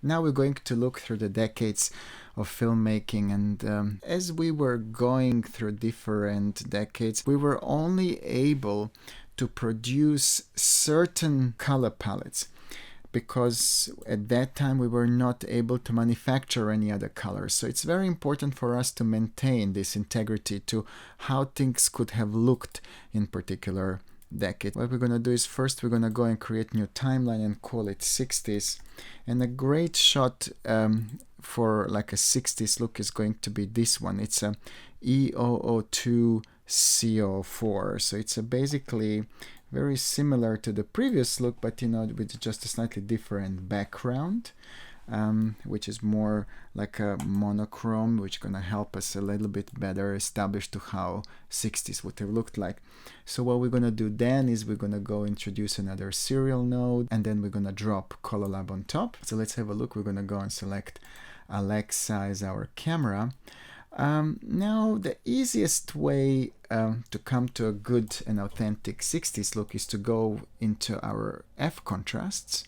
Now we're going to look through the decades of filmmaking, and as we were going through different decades, we were only able to produce certain color palettes because at that time we were not able to manufacture any other colors. So it's very important for us to maintain this integrity to how things could have looked in particular decade. What we're going to do is first we're going to go and create new timeline and call it 60s. And a great shot for like a 60s look is going to be this one. It's a E002 CO4. So it's basically very similar to the previous look, but with just a slightly different background, which is more like a monochrome, which is going to help us a little bit better establish to how 60s would have looked like. So what we're going to do then is we're going to go introduce another serial node, and then we're going to drop Colourlab on top. So let's have a look. We're going to go and select Alexa as our camera. Now the easiest way to come to a good and authentic 60s look is to go into our F contrasts,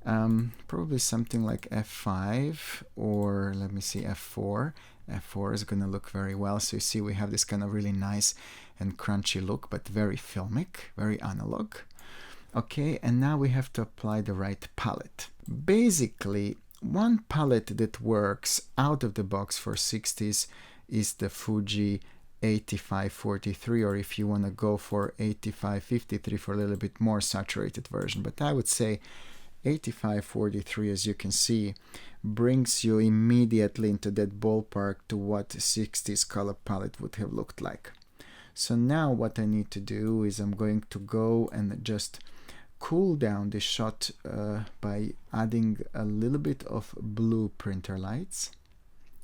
probably something like F5 or let me see, F4. F4 is going to look very well. So you see we have this kind of really nice and crunchy look, but very filmic, very analog. Okay, and now we have to apply the right palette. Basically, one palette that works out of the box for 60s is the Fuji 8543, or if you want to go for 8553 for a little bit more saturated version. But I would say 8543, as you can see, brings you immediately into that ballpark to what 60s color palette would have looked like. So now what I need to do is I'm going to go and just cool down this shot by adding a little bit of blue printer lights.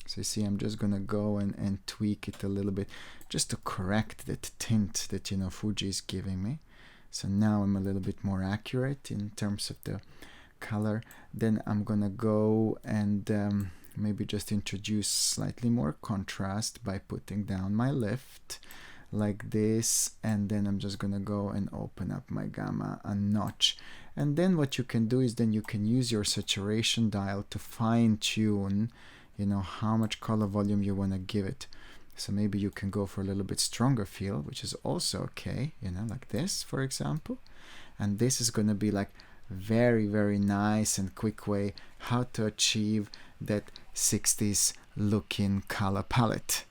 So you see I'm just gonna go and tweak it a little bit just to correct that tint that Fuji is giving me. So now I'm a little bit more accurate in terms of the color. Then I'm gonna go and maybe just introduce slightly more contrast by putting down my lift like this, and then I'm just gonna go and open up my gamma a notch. And then what you can do is then you can use your saturation dial to fine-tune how much color volume you want to give it. So maybe you can go for a little bit stronger feel, which is also okay, like this, for example. And this is going to be like very, very nice and quick way how to achieve that 60s looking color palette.